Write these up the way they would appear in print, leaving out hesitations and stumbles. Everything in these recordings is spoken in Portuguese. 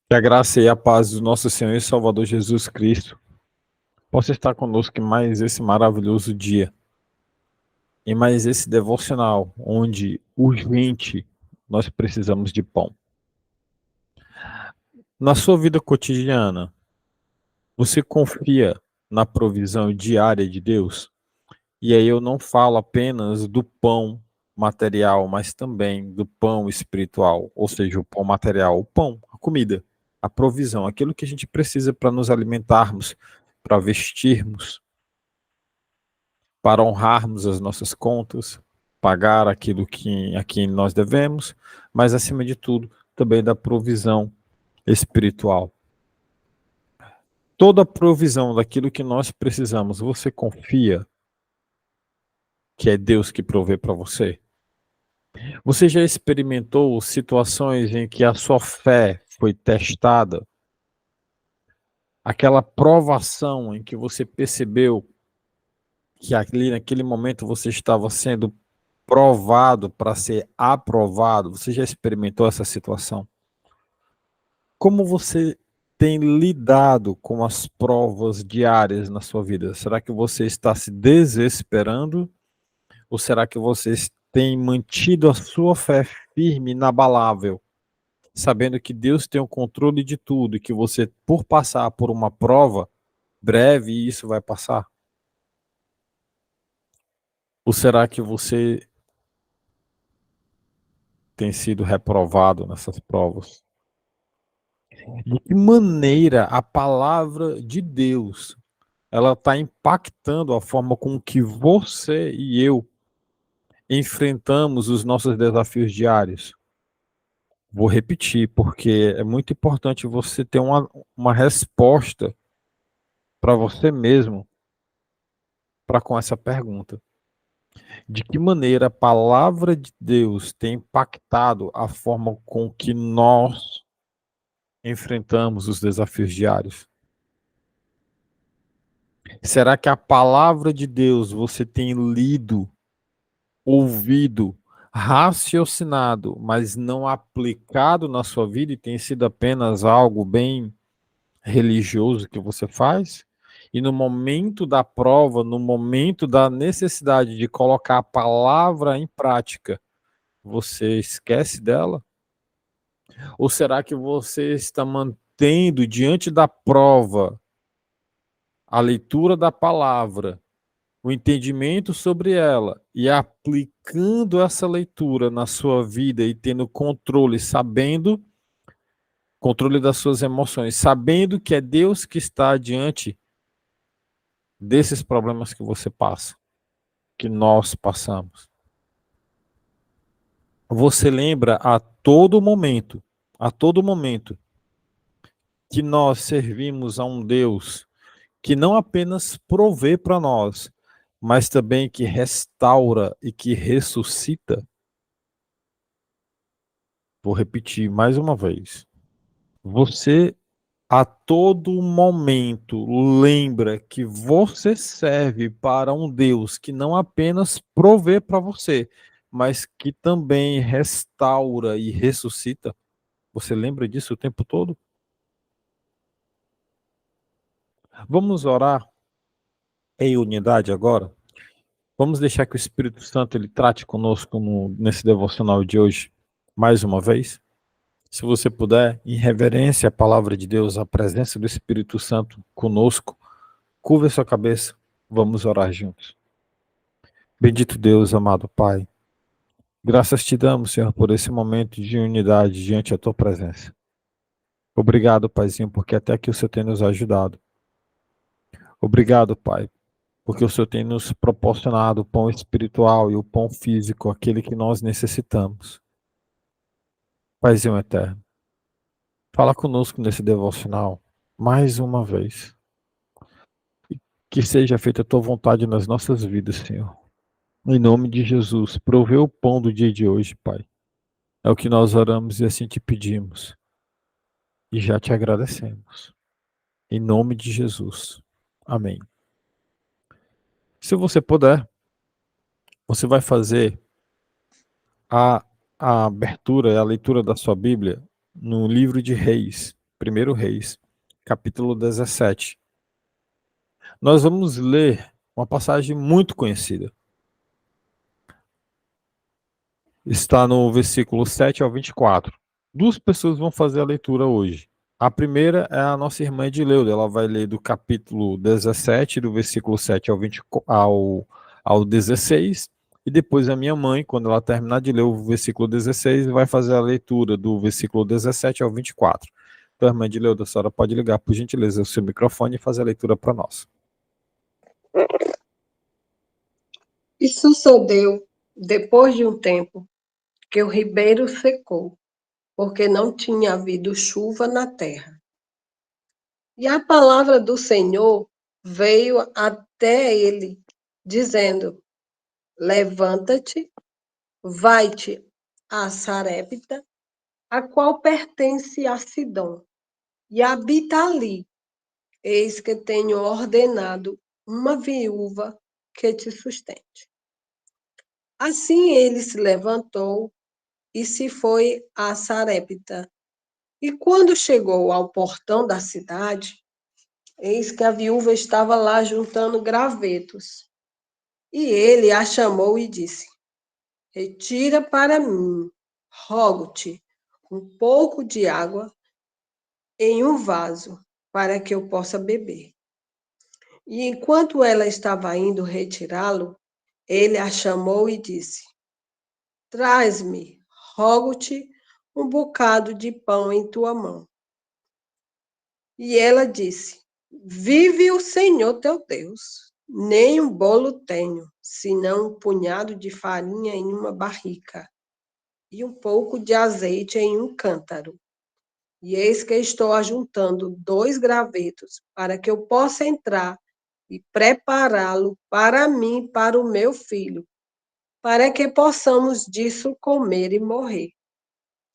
Que a graça e a paz do nosso Senhor e Salvador Jesus Cristo possa estar conosco em mais esse maravilhoso dia, em mais esse devocional, onde urgente nós precisamos de pão. Na sua vida cotidiana, você confia na provisão diária de Deus? E aí eu não falo apenas do pão material, mas também do pão espiritual, ou seja, o pão material, o pão, a comida, a provisão, aquilo que a gente precisa para nos alimentarmos, para vestirmos, para honrarmos as nossas contas, pagar aquilo a quem nós devemos, mas acima de tudo, também da provisão espiritual. Toda a provisão daquilo que nós precisamos, você confia que é Deus que provê para você? Você já experimentou situações em que a sua fé foi testada? Aquela provação em que você percebeu que ali naquele momento você estava sendo provado para ser aprovado? Você já experimentou essa situação? Como você tem lidado com as provas diárias na sua vida? Será que você está se desesperando? Ou será que você tem mantido a sua fé firme, inabalável, sabendo que Deus tem o controle de tudo e que você, por passar por uma prova breve, isso vai passar? Ou será que você tem sido reprovado nessas provas? De que maneira a palavra de Deus ela está impactando a forma com que você e eu enfrentamos os nossos desafios diários? Vou repetir, porque é muito importante você ter uma resposta para você mesmo para com essa pergunta. De que maneira a palavra de Deus tem impactado a forma com que nós enfrentamos os desafios diários? Será que a palavra de Deus você tem lido, ouvido, raciocinado, mas não aplicado na sua vida e tem sido apenas algo bem religioso que você faz? E no momento da prova, no momento da necessidade de colocar a palavra em prática, você esquece dela? Ou será que você está mantendo diante da prova a leitura da palavra, o entendimento sobre ela e aplicando essa leitura na sua vida e tendo controle, sabendo, controle das suas emoções, sabendo que é Deus que está diante desses problemas que você passa, que nós passamos? Você lembra a todo momento, que nós servimos a um Deus que não apenas provê para nós, mas também que restaura e que ressuscita? Vou repetir mais uma vez. Você a todo momento lembra que você serve para um Deus que não apenas provê para você, mas que também restaura e ressuscita? Você lembra disso o tempo todo? Vamos orar em unidade agora? Vamos deixar que o Espírito Santo ele trate conosco nesse devocional de hoje, mais uma vez? Se você puder, em reverência à palavra de Deus, à presença do Espírito Santo conosco, curva a sua cabeça, vamos orar juntos. Bendito Deus, amado Pai, graças te damos, Senhor, por esse momento de unidade diante da tua presença. Obrigado, Paizinho, porque até aqui o Senhor tem nos ajudado. Obrigado, Pai, porque o Senhor tem nos proporcionado o pão espiritual e o pão físico, aquele que nós necessitamos. Paizinho eterno, fala conosco nesse devocional mais uma vez. Que seja feita a tua vontade nas nossas vidas, Senhor. Em nome de Jesus, provê o pão do dia de hoje, Pai. É o que nós oramos e assim te pedimos. E já te agradecemos. Em nome de Jesus. Amém. Se você puder, você vai fazer a, a abertura, a leitura da sua Bíblia no livro de Reis, 1 Reis, capítulo 17. Nós vamos ler uma passagem muito conhecida. Está no versículo 7 ao 24. Duas pessoas vão fazer a leitura hoje. A primeira é a nossa irmã Edileuda. Ela vai ler do capítulo 17, do versículo 7 ao 16. E depois a minha mãe, quando ela terminar de ler o versículo 16, vai fazer a leitura do versículo 17 ao 24. Então, irmã Edileuda, a senhora pode ligar, por gentileza, o seu microfone e fazer a leitura para nós. E sucedeu, depois de um tempo, que o ribeiro secou, porque não tinha havido chuva na terra. E a palavra do Senhor veio até ele, dizendo: Levanta-te, vai-te a Sarepta, a qual pertence a Sidom, e habita ali. Eis que tenho ordenado uma viúva que te sustente. Assim ele se levantou e se foi a Sarepta. E quando chegou ao portão da cidade, eis que a viúva estava lá juntando gravetos. E ele a chamou e disse: Retira para mim, rogo-te, um pouco de água em um vaso, para que eu possa beber. E enquanto ela estava indo retirá-lo, ele a chamou e disse: Traz-me, rogo-te, um bocado de pão em tua mão. E ela disse: Vive o Senhor teu Deus, nem um bolo tenho, senão um punhado de farinha em uma barrica e um pouco de azeite em um cântaro. E eis que estou ajuntando 2 gravetos, para que eu possa entrar e prepará-lo para mim e para o meu filho, para que possamos disso comer e morrer.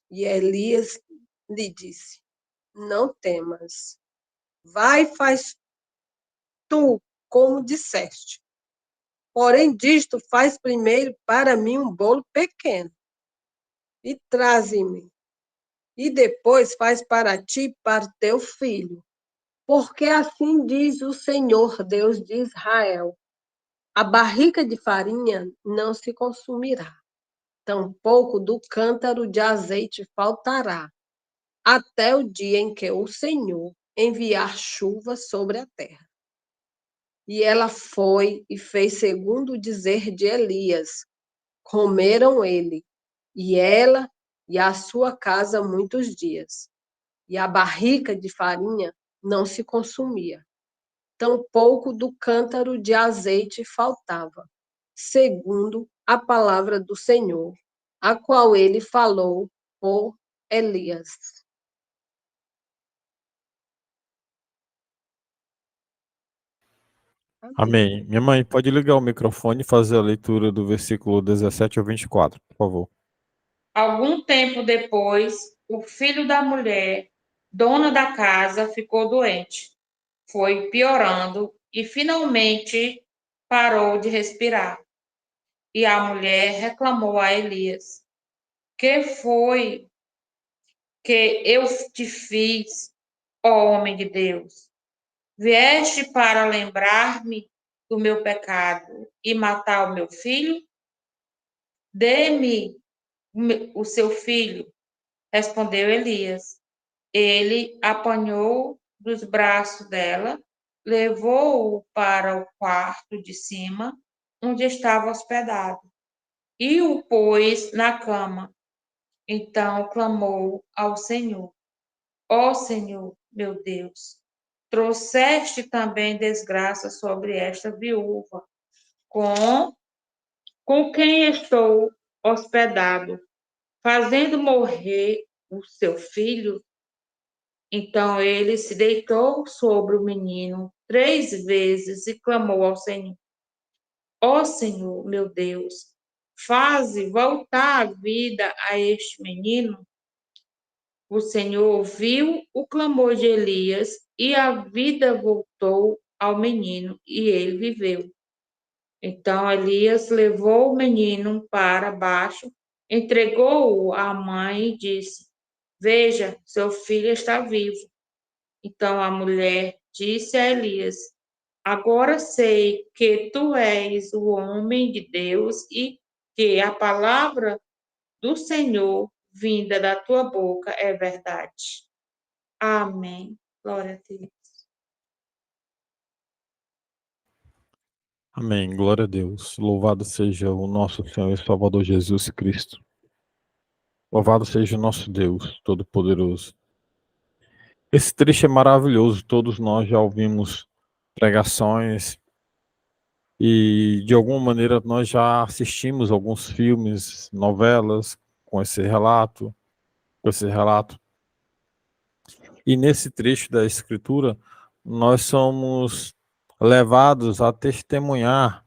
E Elias lhe disse: Não temas, vai, faz tu como disseste. Porém, disto faz primeiro para mim um bolo pequeno e traze-me. E depois faz para ti e para teu filho. Porque assim diz o Senhor, Deus de Israel: a barrica de farinha não se consumirá, tampouco do cântaro de azeite faltará, até o dia em que o Senhor enviar chuva sobre a terra. E ela foi e fez segundo o dizer de Elias. Comeram ele, e ela e a sua casa muitos dias. E a barrica de farinha não se consumia, tampouco do cântaro de azeite faltava, segundo a palavra do Senhor, a qual ele falou por Elias. Amém. Minha mãe, pode ligar o microfone e fazer a leitura do versículo 17 ao 24, por favor. Algum tempo depois, o filho da mulher, dona da casa, ficou doente. Foi piorando e finalmente parou de respirar. E a mulher reclamou a Elias: Que foi que eu te fiz, ó homem de Deus? Vieste para lembrar-me do meu pecado e matar o meu filho? Dê-me o seu filho, respondeu Elias. Ele apanhou dos braços dela, levou-o para o quarto de cima, onde estava hospedado, e o pôs na cama. Então clamou ao Senhor: Ó Senhor, meu Deus, trouxeste também desgraça sobre esta viúva, com, com quem estou hospedado, fazendo morrer o seu filho. Então ele se deitou sobre o menino 3 vezes e clamou ao Senhor: Ó Senhor, meu Deus, faze voltar a vida a este menino. O Senhor ouviu o clamor de Elias e a vida voltou ao menino e ele viveu. Então Elias levou o menino para baixo, entregou-o à mãe e disse: Veja, seu filho está vivo. Então a mulher disse a Elias: Agora sei que tu és o homem de Deus e que a palavra do Senhor vinda da tua boca é verdade. Amém. Glória a Deus. Amém. Glória a Deus. Louvado seja o nosso Senhor e Salvador Jesus Cristo. Louvado seja o nosso Deus Todo-Poderoso. Esse trecho é maravilhoso. Todos nós já ouvimos pregações e, de alguma maneira, nós já assistimos alguns filmes, novelas com esse relato. E nesse trecho da Escritura, nós somos levados a testemunhar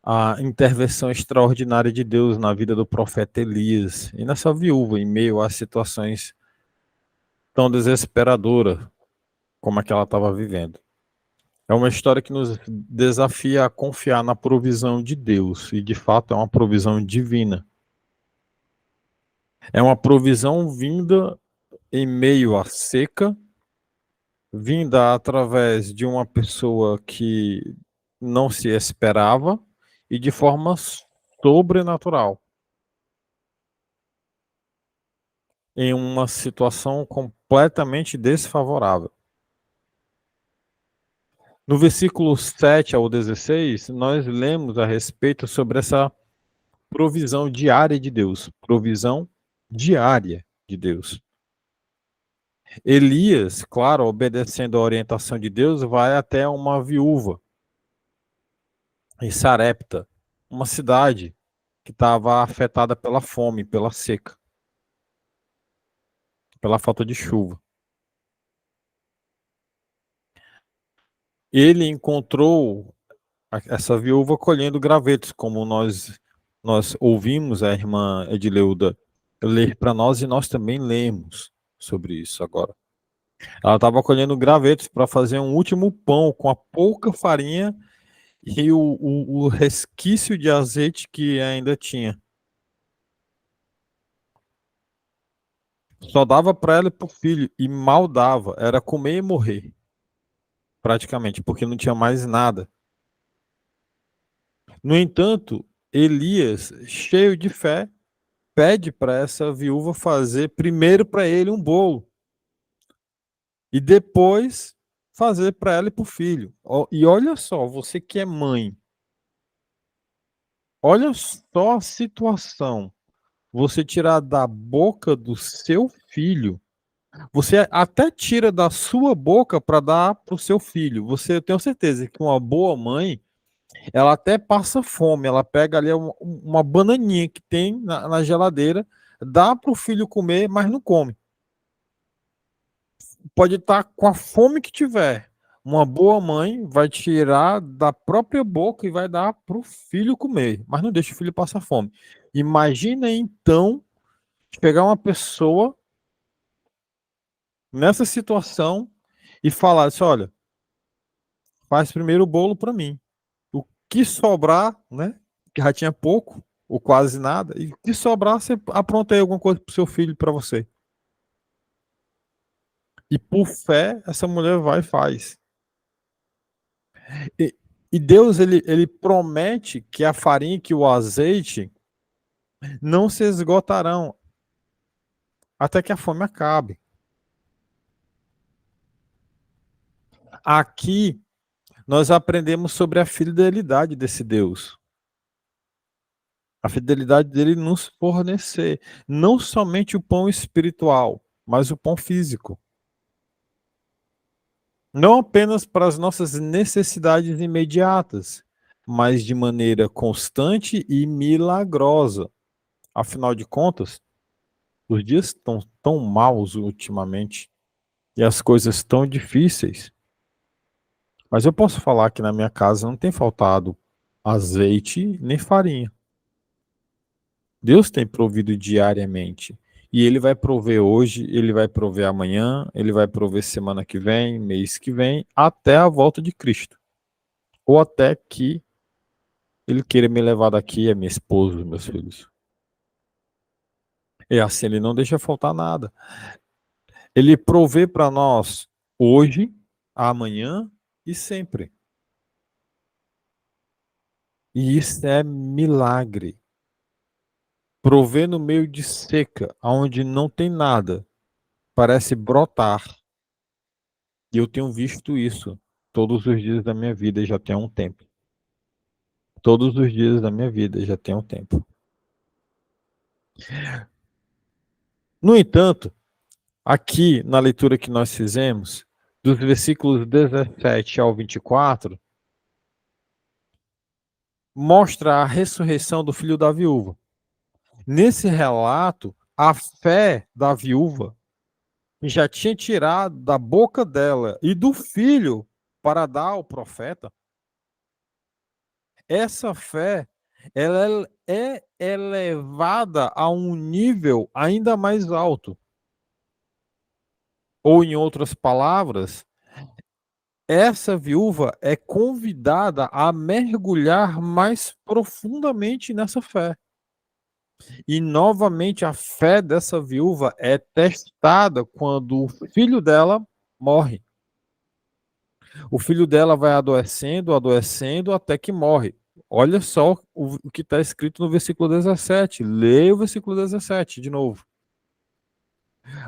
a intervenção extraordinária de Deus na vida do profeta Elias e nessa viúva, em meio a situações tão desesperadoras como a que ela estava vivendo. É uma história que nos desafia a confiar na provisão de Deus, e de fato é uma provisão divina. É uma provisão vinda em meio à seca, vinda através de uma pessoa que não se esperava e de forma sobrenatural, em uma situação completamente desfavorável. No versículo 7 ao 16, nós lemos a respeito sobre essa provisão diária de Deus. Provisão diária de Deus. Elias, claro, obedecendo a orientação de Deus, vai até uma viúva em Sarepta, uma cidade que estava afetada pela fome, pela seca, pela falta de chuva. Ele encontrou essa viúva colhendo gravetos, como nós ouvimos a irmã Edileuda ler para nós, e nós também lemos sobre isso agora. Ela estava colhendo gravetos para fazer um último pão com a pouca farinha e o resquício de azeite que ainda tinha. Só dava para ela e para o filho, e mal dava, era comer e morrer, praticamente, porque não tinha mais nada. No entanto, Elias, cheio de fé, pede para essa viúva fazer primeiro para ele um bolo e depois fazer para ela e para o filho. E olha só, você que é mãe, olha só a situação. Você tirar da boca do seu filho, você até tira da sua boca para dar para o seu filho. Eu tenho certeza que uma boa mãe, ela até passa fome, ela pega ali uma bananinha que tem na geladeira, dá para o filho comer, mas não come. Pode estar com a fome que tiver. Uma boa mãe vai tirar da própria boca e vai dar para o filho comer, mas não deixa o filho passar fome. Imagina então pegar uma pessoa nessa situação e falar assim: olha, faz primeiro o bolo para mim. O que sobrar, né? Que já tinha pouco ou quase nada, e o que sobrar, você apronta aí alguma coisa para o seu filho, para você. E por fé, essa mulher vai e faz. E Deus, ele promete que a farinha e que o azeite não se esgotarão até que a fome acabe. Aqui, nós aprendemos sobre a fidelidade desse Deus. A fidelidade dele nos fornecer não somente o pão espiritual, mas o pão físico. Não apenas para as nossas necessidades imediatas, mas de maneira constante e milagrosa. Afinal de contas, os dias estão tão maus ultimamente e as coisas tão difíceis. Mas eu posso falar que na minha casa não tem faltado azeite nem farinha. Deus tem provido diariamente. E Ele vai prover hoje, Ele vai prover amanhã, Ele vai prover semana que vem, mês que vem, até a volta de Cristo. Ou até que Ele queira me levar daqui, a minha esposa, os meus filhos. E assim Ele não deixa faltar nada. Ele provê para nós hoje, amanhã e sempre. E isso é milagre. Prover no meio de seca, onde não tem nada, parece brotar. E eu tenho visto isso todos os dias da minha vida já tem um tempo. Todos os dias da minha vida já tem um tempo. No entanto, aqui na leitura que nós fizemos, dos versículos 17 ao 24, mostra a ressurreição do filho da viúva. Nesse relato, a fé da viúva já tinha tirado da boca dela e do filho para dar ao profeta. Essa fé, ela é elevada a um nível ainda mais alto. Ou, em outras palavras, essa viúva é convidada a mergulhar mais profundamente nessa fé. E, novamente, a fé dessa viúva é testada quando o filho dela morre. O filho dela vai adoecendo, adoecendo, até que morre. Olha só o que está escrito no versículo 17. Leia o versículo 17 de novo.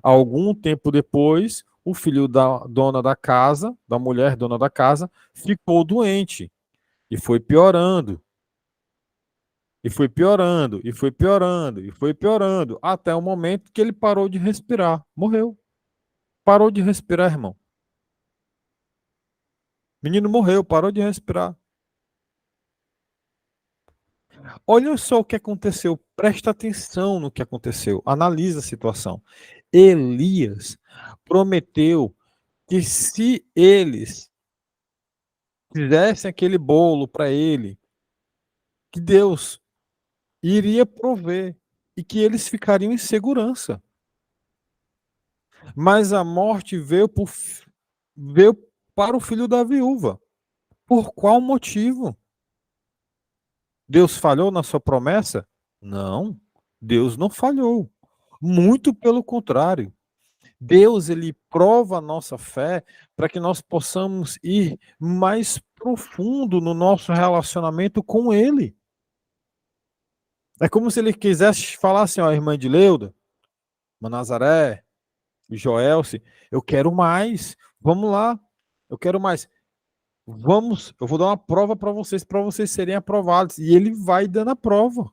Algum tempo depois, o filho da dona da casa, da mulher dona da casa, ficou doente e foi piorando. E foi piorando, e foi piorando, e foi piorando, até o momento que ele parou de respirar. Morreu. Parou de respirar, irmão. O menino morreu, parou de respirar. Olha só o que aconteceu. Presta atenção no que aconteceu. Analisa a situação. Elias prometeu que se eles fizessem aquele bolo para ele, que Deus iria prover e que eles ficariam em segurança. Mas a morte veio para o filho da viúva. Por qual motivo? Deus falhou na sua promessa? Não, Deus não falhou. Muito pelo contrário. Deus, ele prova a nossa fé para que nós possamos ir mais profundo no nosso relacionamento com ele. É como se ele quisesse falar assim, ó, irmã de Leuda, irmã Nazaré, Joelce, eu quero mais. Vamos lá. Eu quero mais. Vamos, eu vou dar uma prova para vocês serem aprovados. E ele vai dando a prova.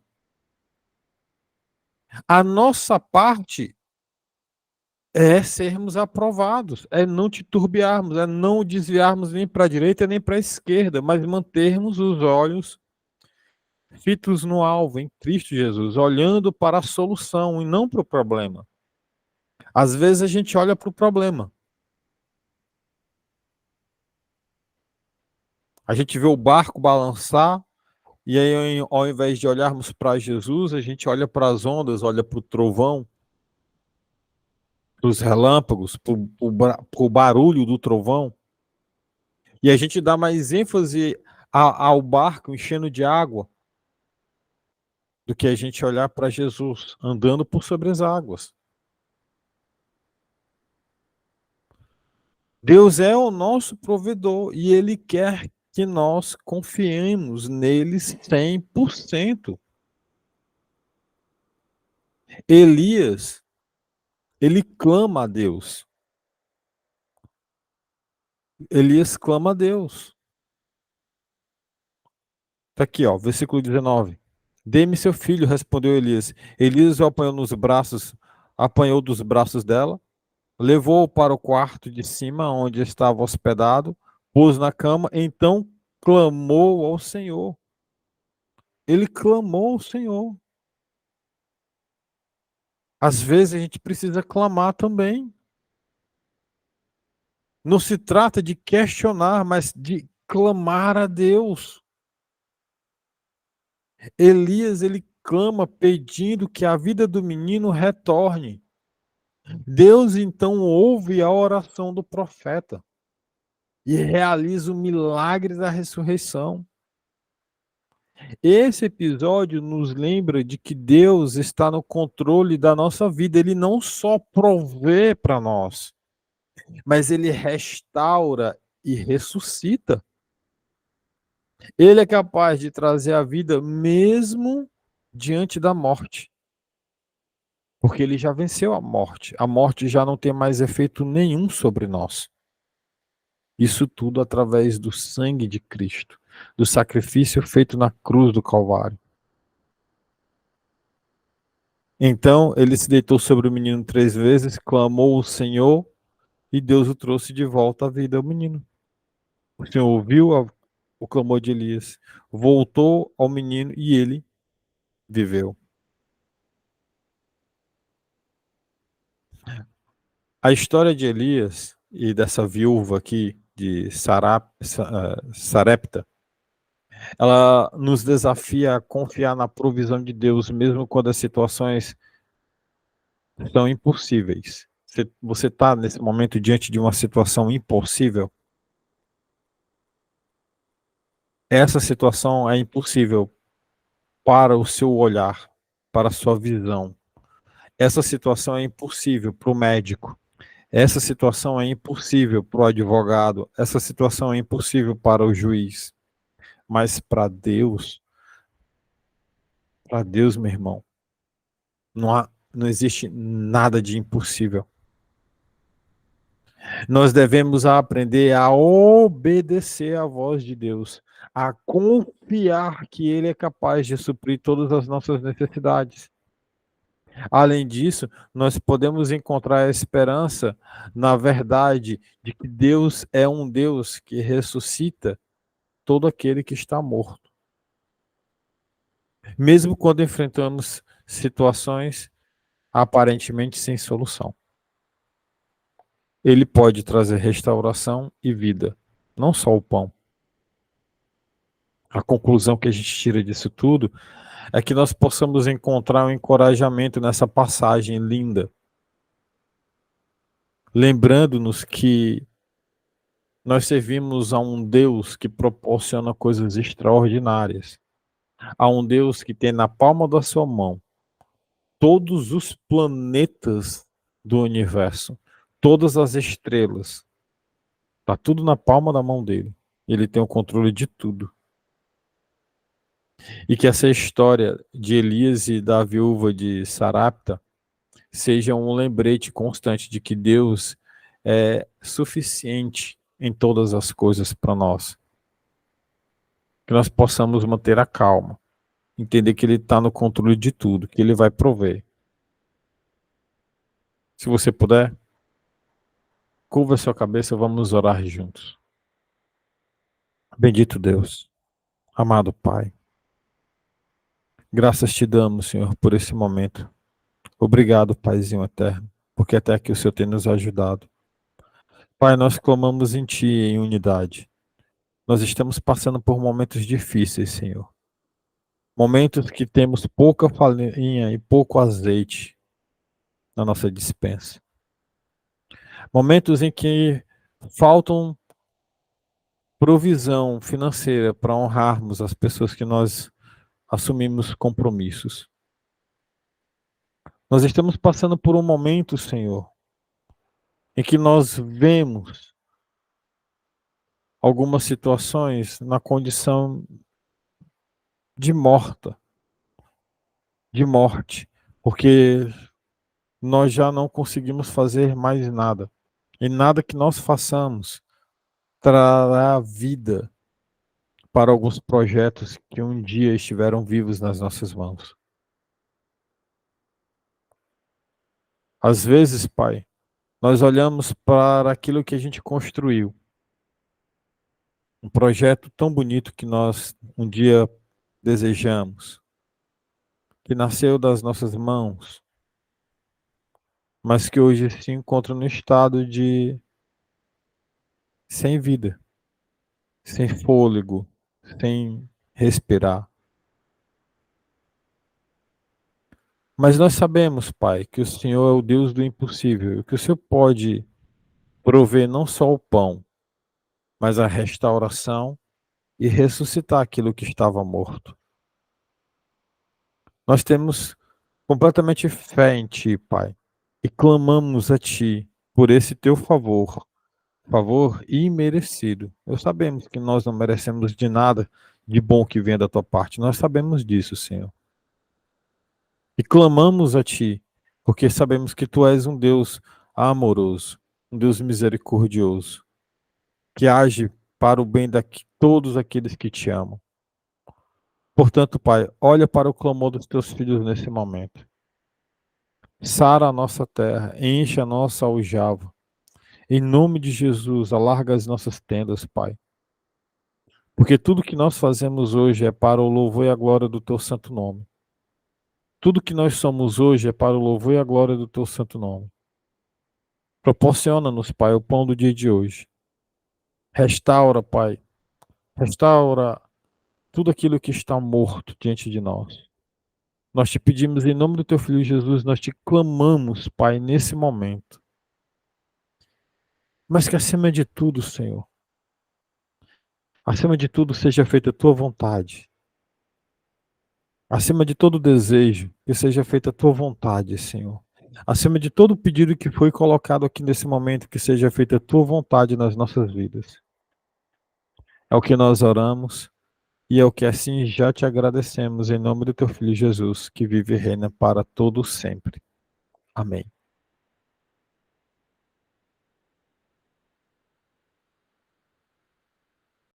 A nossa parte é sermos aprovados, é não titubearmos, é não desviarmos nem para a direita nem para a esquerda, mas mantermos os olhos fitos no alvo, em Cristo Jesus, olhando para a solução e não para o problema. Às vezes a gente olha para o problema. A gente vê o barco balançar, e aí, ao invés de olharmos para Jesus, a gente olha para as ondas, olha para o trovão, para os relâmpagos, para o barulho do trovão. E a gente dá mais ênfase ao barco enchendo de água do que a gente olhar para Jesus andando por sobre as águas. Deus é o nosso provedor e Ele quer que nós confiemos nele 100%. Elias, ele clama a Deus. Elias clama a Deus. Está aqui, ó, versículo 19. Dê-me seu filho, respondeu Elias. Elias o apanhou nos braços, apanhou dos braços dela, levou-o para o quarto de cima, onde estava hospedado, pôs na cama, então clamou ao Senhor. Ele clamou ao Senhor. Às vezes a gente precisa clamar também. Não se trata de questionar, mas de clamar a Deus. Elias, ele clama pedindo que a vida do menino retorne. Deus então ouve a oração do profeta e realiza o milagre da ressurreição. Esse episódio nos lembra de que Deus está no controle da nossa vida. Ele não só provê para nós, mas ele restaura e ressuscita. Ele é capaz de trazer a vida mesmo diante da morte, porque ele já venceu a morte. A morte já não tem mais efeito nenhum sobre nós. Isso tudo através do sangue de Cristo, do sacrifício feito na cruz do Calvário. Então ele se deitou sobre o menino 3 vezes, clamou o Senhor e Deus o trouxe de volta à vida, o menino. O Senhor ouviu o clamor de Elias, voltou ao menino e ele viveu. A história de Elias e dessa viúva aqui, de Sarepta, ela nos desafia a confiar na provisão de Deus, mesmo quando as situações são impossíveis. Você está nesse momento diante de uma situação impossível? Essa situação é impossível para o seu olhar, para a sua visão. Essa situação é impossível para o médico. Essa situação é impossível para o advogado. Essa situação é impossível para o juiz. Mas para Deus, meu irmão, não existe nada de impossível. Nós devemos aprender a obedecer à voz de Deus, a confiar que Ele é capaz de suprir todas as nossas necessidades. Além disso, nós podemos encontrar a esperança na verdade de que Deus é um Deus que ressuscita todo aquele que está morto. Mesmo quando enfrentamos situações aparentemente sem solução. Ele pode trazer restauração e vida, não só o pão. A conclusão que a gente tira disso tudo é que nós possamos encontrar um encorajamento nessa passagem linda, lembrando-nos que nós servimos a um Deus que proporciona coisas extraordinárias, a um Deus que tem na palma da sua mão todos os planetas do universo, todas as estrelas. Está tudo na palma da mão dele. Ele tem o controle de tudo. E que essa história de Elias e da viúva de Sarapta seja um lembrete constante de que Deus é suficiente em todas as coisas para nós. Que nós possamos manter a calma, entender que Ele está no controle de tudo, que Ele vai prover. Se você puder, curva a sua cabeça, vamos orar juntos. Bendito Deus, amado Pai, graças te damos, Senhor, por esse momento. Obrigado, Paizinho eterno, porque até aqui o Senhor tem nos ajudado. Pai, nós clamamos em Ti em unidade. Nós estamos passando por momentos difíceis, Senhor. Momentos que temos pouca farinha e pouco azeite na nossa despensa. Momentos em que faltam provisão financeira para honrarmos as pessoas que nós assumimos compromissos. Nós estamos passando por um momento, Senhor, em que nós vemos algumas situações na condição de morte, porque nós já não conseguimos fazer mais nada. E nada que nós façamos trará vida para alguns projetos que um dia estiveram vivos nas nossas mãos. Às vezes, Pai, nós olhamos para aquilo que a gente construiu. Um projeto tão bonito que nós um dia desejamos, que nasceu das nossas mãos, mas que hoje se encontra no estado de sem vida, sem fôlego, sem respirar. Mas nós sabemos, Pai, que o Senhor é o Deus do impossível, e que o Senhor pode prover não só o pão, mas a restauração e ressuscitar aquilo que estava morto. Nós temos completamente fé em Ti, Pai, e clamamos a Ti por esse teu favor imerecido. Eu sabemos que nós não merecemos de nada de bom que venha da tua parte. Nós sabemos disso, Senhor. E clamamos a ti, porque sabemos que tu és um Deus amoroso, um Deus misericordioso, que age para o bem de todos aqueles que te amam. Portanto, Pai, olha para o clamor dos teus filhos nesse momento. Sara a nossa terra, enche a nossa aljava. Em nome de Jesus, alarga as nossas tendas, Pai. Porque tudo que nós fazemos hoje é para o louvor e a glória do teu santo nome. Tudo que nós somos hoje é para o louvor e a glória do teu santo nome. Proporciona-nos, Pai, o pão do dia de hoje. Restaura, Pai. Restaura tudo aquilo que está morto diante de nós. Nós te pedimos em nome do teu Filho Jesus, nós te clamamos, Pai, nesse momento. Mas que acima de tudo, Senhor, acima de tudo seja feita a tua vontade. Acima de todo desejo, que seja feita a tua vontade, Senhor. Acima de todo pedido que foi colocado aqui nesse momento, que seja feita a tua vontade nas nossas vidas. É o que nós oramos e é o que assim já te agradecemos em nome do teu Filho Jesus, que vive e reina para todo sempre. Amém.